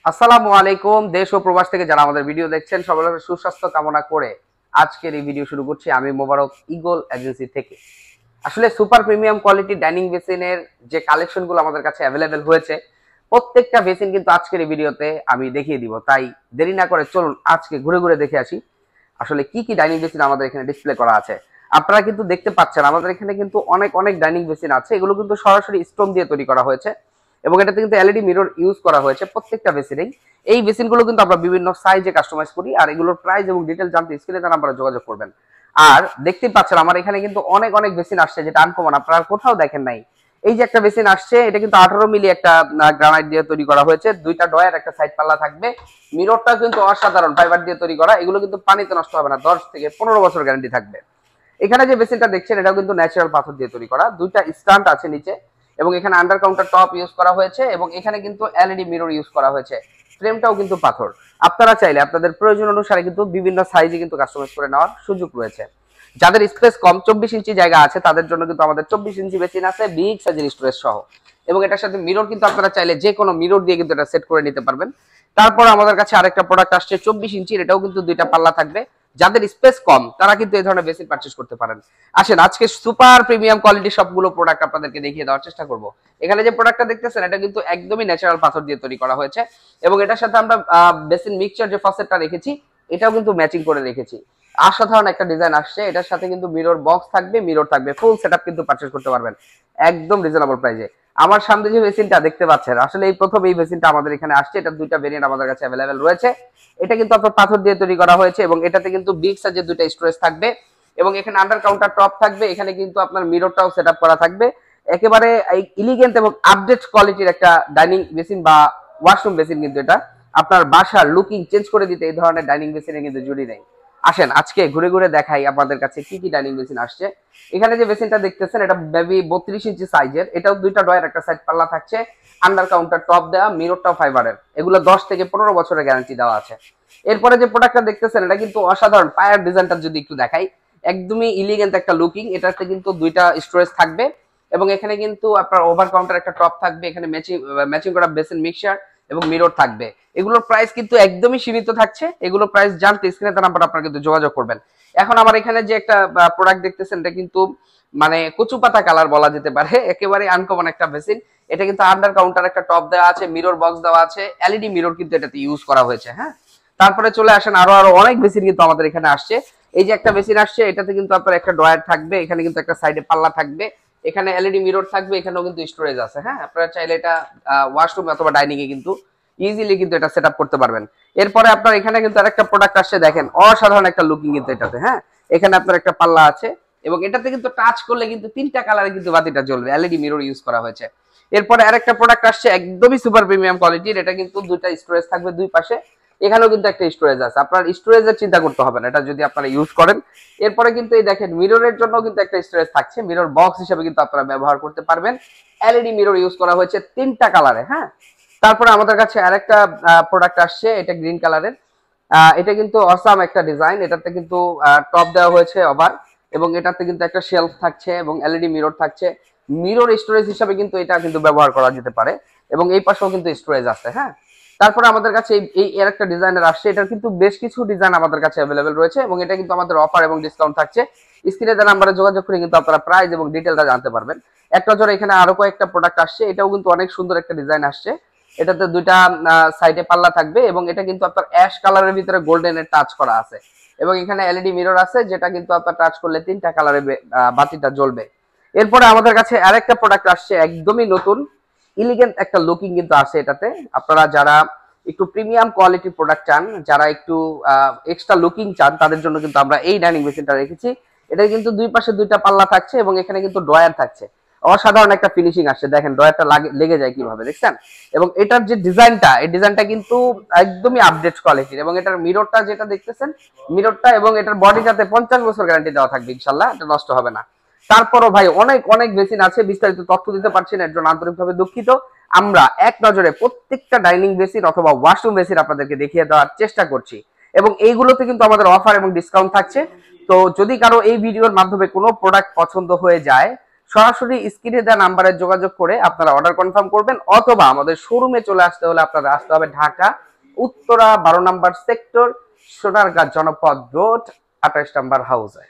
আসসালামু আলাইকুম। দেশ ও প্রবাস থেকে যারা আমাদের ভিডিও দেখছেন সবার সুস্বাস্থ্য কামনা করে আজকের এই ভিডিও শুরু করছি আমি মোবারক ইগল এজেন্সি থেকে। আসলে সুপার প্রিমিয়াম কোয়ালিটি ডাইনিং বেসিনের যে কালেকশনগুলো আমাদের কাছে অ্যাভেলেবেল হয়েছে প্রত্যেকটা বেসিন কিন্তু আজকের এই ভিডিওতে আমি দেখিয়ে দিব। তাই দেরি না করে চলুন আজকে ঘুরে ঘুরে দেখে আসি আসলে কি কি ডাইনিং বেসিন আমাদের এখানে ডিসপ্লে করা আছে। আপনারা কিন্তু দেখতে পাচ্ছেন আমাদের এখানে কিন্তু অনেক অনেক ডাইনিং বেসিন আছে, এগুলো কিন্তু সরাসরি স্টোন দিয়ে তৈরি করা হয়েছে এবং এটাতে কিন্তু এলইডি মিরর ইউজ করা হয়েছে প্রত্যেকটা বেসিনেই। এই বেসিনগুলো কিন্তু আমরা বিভিন্ন সাইজে কাস্টমাইজ করি, আর এগুলোর প্রাইস এবং ডিটেল জানতে স্ক্রিনে তারা আপনারা যোগাযোগ করবেন। আর দেখতেই পাচ্ছেন আমার এখানে কিন্তু অনেক অনেক বেসিন আসছে যেটা আনকমন, আপনারা কোথাও দেখেন নাই। এই যে একটা বেসিন আসছে, এটা কিন্তু 18 মিলি একটা গ্রানাইট দিয়ে তৈরি করা হয়েছে, দুইটা ডয়ার একটা সাইড পাল্লা থাকবে, মিররটা কিন্তু অসাধারণ ফাইবার দিয়ে তৈরি করা, এগুলো কিন্তু পানিতে নষ্ট হবে না, 10 থেকে 15 বছর গ্যারান্টি থাকবে। এখানে যে বেসিনটা দেখছেন এটাও কিন্তু ন্যাচারাল পাথর দিয়ে তৈরি করা, দুইটা স্ট্যান্ড আছে নিচে এবং এখানে আন্ডার কাউন্টার টপ ইউজ করা হয়েছে এবং এখানে কিন্তু এলইডি মিরর ইউজ করা হয়েছে, ফ্রেমটাও কিন্তু পাথর। আপনারা চাইলে আপনাদের প্রয়োজন অনুসারে কিন্তু বিভিন্ন সাইজে কিন্তু কাস্টমাইজ করে নেওয়ার সুযোগ রয়েছে। যাদের স্পেস কম 24 ইঞ্চি জায়গা আছে তাদের জন্য কিন্তু আমাদের 24 ইঞ্চি বেসিন আছে বিগ সাইজের স্টোরেজ সহ, এবং এটার সাথে মিরর কিন্তু আপনারা চাইলে যে কোনো মিরর দিয়ে কিন্তু এটা সেট করে নিতে পারবেন। তারপর আমাদের কাছে আরেকটা প্রোডাক্ট আসছে 24 ইঞ্চির, এটাও কিন্তু দুইটা পাল্লা থাকবে, যাদের স্পেস কম তারা কিন্তু এই ধরনের বেসিন পারচেজ করতে পারেন। আসেন আজকে সুপার প্রিমিয়াম কোয়ালিটি সবগুলো প্রোডাক্ট আপনাদেরকে দেখিয়ে দেওয়ার চেষ্টা করব। এখানে যে প্রোডাক্টটা দেখতেছেন এটা কিন্তু একদমই ন্যাচারাল পাথর দিয়ে তৈরি করা হয়েছে এবং এটার সাথে আমরা বেসিন মিক্সচার যে ফসেটটা রেখেছি এটাও কিন্তু ম্যাচিং করে রেখেছি। অসাধারণ একটা ডিজাইন আসছে, এটার সাথে কিন্তু মিরর বক্স থাকবে, মিরর থাকবে, ফুল সেটআপ কিন্তু পারচেজ করতে পারবেন একদম রিজনেবল প্রাইসে। আমার সামনে যে বেসিনটা দেখতে পাচ্ছেন আসলে এই প্রথম এই বেসিনটা আমাদের এখানে আসছে, এটা দুইটা ভেরিয়েন্ট আমাদের কাছে অ্যাভেলেবেল রয়েছে। এটা কিন্তু আপনার পাথর দিয়ে তৈরি করা হয়েছে এবং এটাতে কিন্তু বিগ সাইজের দুইটা স্টোরেজ থাকবে এবং এখানে আন্ডার কাউন্টার টপ থাকবে, এখানে কিন্তু আপনার মিররটাও সেটআপ করা থাকবে। একেবারে ইলিগেন্ট এবং আপডেট কোয়ালিটির একটা ডাইনিং বেসিন বা ওয়াশরুম বেসিন, কিন্তু এটা আপনার বাসার লুকিং চেঞ্জ করে দিতে এই ধরনের ডাইনিং বেসিনে কিন্তু জুড়ি নেই। আসেন আজকে ঘুরে ঘুরে দেখাই আপনাদের কাছে কি কি ডাইনিং বেসিন আসছে। এখানে যে বেসিনটা দেখতেছেন এটা বেবি 32 ইঞ্চি সাইজের, এটাও দুইটা ডয়ার একটা সাইড পাল্লা থাকছে, আন্ডার কাউন্টার টপ দেওয়া, মিররটাও ফাইবারের, এগুলো 10 থেকে 15 বছরের গ্যারান্টি দেওয়া আছে। এরপরে যে প্রোডাক্টটা দেখতেছেন এটা কিন্তু অসাধারণ, পায়ার ডিজাইনটা যদি একটু দেখাই একদমই ইলিগেন্ট একটা লুকিং, এটাতে কিন্তু দুইটা স্টোরেজ থাকবে এবং এখানে কিন্তু আপনার ওভার কাউন্টার একটা টপ থাকবে, এখানে ম্যাচিং করা বেসিন মিক্সচার এবং মিরর থাকবে। এগুলোর প্রাইস কিন্তু একদমই সীমিত থাকছে, এগুলো প্রাইস জানতে স্ক্রিনে তার নাম্বার আপনারা কিন্তু যোগাযোগ করবেন। এখন আমার এখানে যে একটা প্রোডাক্ট দেখতেছেন এটা কিন্তু মানে কচু পাতা কালার বলা যেতে পারে, একেবারে আনকমন একটা বেসিন। এটা কিন্তু আন্ডার কাউন্টার একটা টপ দেওয়া আছে, মিরর বক্স দেওয়া আছে, এলইডি মিরর কিন্তু এটাতে ইউজ করা হয়েছে। হ্যাঁ, তারপরে চলে আসেন আরো আরো অনেক বেসিন কিন্তু আমাদের এখানে আসছে। এই যে একটা বেসিন আসছে এটাতে কিন্তু আপনার একটা ড্রয়ার থাকবে, এখানে কিন্তু একটা সাইডে পাল্লা থাকবে, এখানে এলইডি মিরর থাকবে, এখানেও কিন্তু স্টোরেজ আছে। হ্যাঁ, আপনারা চাইলে এটা ওয়াশরুম অথবা ডাইনিং এ কিন্তু ইজিলি কিন্তু এটা সেটআপ করতে পারবেন। এরপরে আপনার এখানে কিন্তু আরেকটা প্রোডাক্ট আসছে, দেখেন অসাধারণ একটা লুকিং কিন্তু এটাতে। হ্যাঁ, এখানে আপনার একটা পাল্লা আছে এবং এটাতে কিন্তু টাচ করলে কিন্তু তিনটা কালারে কিন্তু বাতিটা জ্বলবে, এলইডি মিরর ইউজ করা হয়েছে। এরপরে আরেকটা প্রোডাক্ট আসছে একদমই সুপার প্রিমিয়াম কোয়ালিটির, এটা কিন্তু দুইটা স্টোরেজ থাকবে দুই পাশে, এখানেও কিন্তু একটা স্টোরেজ আছে, আপনার স্টোরেজের চিন্তা করতে হবে না এটা যদি আপনারা ইউজ করেন। এরপরে কিন্তু এই দেখেন মিররের জন্য কিন্তু একটা স্টোরেজ থাকছে, মিরর বক্স হিসেবে কিন্তু আপনারা ব্যবহার করতে পারবেন, এলইডি মিরর ইউজ করা হয়েছে তিনটা কালারে। হ্যাঁ, তারপরে আমাদের কাছে আরেকটা প্রোডাক্ট আসছে, এটা গ্রিন কালারের, এটা কিন্তু অসাম একটা ডিজাইন, এটাতে কিন্তু টপ দেওয়া হয়েছে ওভার এবং এটাতে কিন্তু একটা শেলফ থাকছে এবং এলইডি মিরর থাকছে, মিরর স্টোরেজ হিসেবে কিন্তু এটা কিন্তু ব্যবহার করা যেতে পারে এবং এই পাশেও কিন্তু স্টোরেজ আছে। হ্যাঁ, তারপরে আমাদের কাছে এই এর একটা ডিজাইনের আসছে, এটার কিন্তু বেশ কিছু ডিজাইন আমাদের কাছে অ্যাভেলেবেল রয়েছে এবং এটা কিন্তু আমাদের অফার এবং ডিসকাউন্ট থাকছে। স্ক্রিনে দেওয়া নাম্বারে যোগাযোগ করে কিন্তু আপনারা প্রাইস এবং ডিটেলটা জানতে পারবেন। একটা জোড়া এখানে আরো কয়েকটা প্রোডাক্ট আসছে, এটাও কিন্তু অনেক সুন্দর একটা ডিজাইন আসছে, এটাতে দুইটা সাইডে পাল্লা থাকবে এবং এটা কিন্তু আপনার অ্যাশ কালারের ভিতরে গোল্ডেনের টাচ করা আছে এবং এখানে এলইডি মিরর আছে যেটা কিন্তু আপনার টাচ করলে তিনটা কালারে বাতিটা জ্বলবে। এরপরে আমাদের কাছে আরেকটা প্রোডাক্ট আসছে একদমই নতুন, ইলিগেন্ট একটা লুকিং কিন্তু আছে এটাতে। আপনারা যারা একটু প্রিমিয়াম কোয়ালিটির প্রোডাক্ট চান, যারা একটু এক্সট্রা লুকিং চান তাদের জন্য কিন্তু আমরা এই ডাইনিং বেসিনটা রেখেছি। এটা কিন্তু দুই পাশে দুইটা পাল্লা থাকছে এবং এখানে কিন্তু ড্রয়ার থাকছে, অসাধারণ একটা ফিনিশিং আসছে, দেখেন ড্রয়ারটা লেগে যায় কিভাবে, দেখছেন? এবং এটার যে ডিজাইনটা এই ডিজাইনটা কিন্তু একদমই আপডেট কোয়ালিটির এবং এটার মিররটা যেটা দেখতেছেন মিররটা এবং এটার বডিটাতে 50 বছর গ্যারান্টি দেওয়া থাকবে, ইনশাআল্লাহ এটা নষ্ট হবে না। তারপরও ভাই অনেক অনেক বেসিন আছে, বিস্তারিত তথ্য দিতে পারছি না, এর জন্য আন্তরিকভাবে দুঃখিত। আমরা এক নজরে প্রত্যেকটা ডাইনিং বেসিন অথবা ওয়াশরুম বেসিন আপনাদেরকে দেখিয়ে দেওয়ার চেষ্টা করছি এবং এইগুলোতে কিন্তু আমাদের অফার এবং ডিসকাউন্ট থাকছে। তো যদি কারো এই ভিডিওর মাধ্যমে কোনো প্রোডাক্ট পছন্দ হয়ে যায় সরাসরি স্ক্রিনে দেওয়া নাম্বারে যোগাযোগ করে আপনারা অর্ডার কনফার্ম করবেন, অথবা আমাদের শোরুমে চলে আসতে হলে আপনারা আসতে হবে ঢাকা উত্তরা 12 নম্বর সেক্টর, সোনারগাঁ জনপদ রোড, 28 নম্বর হাউসে।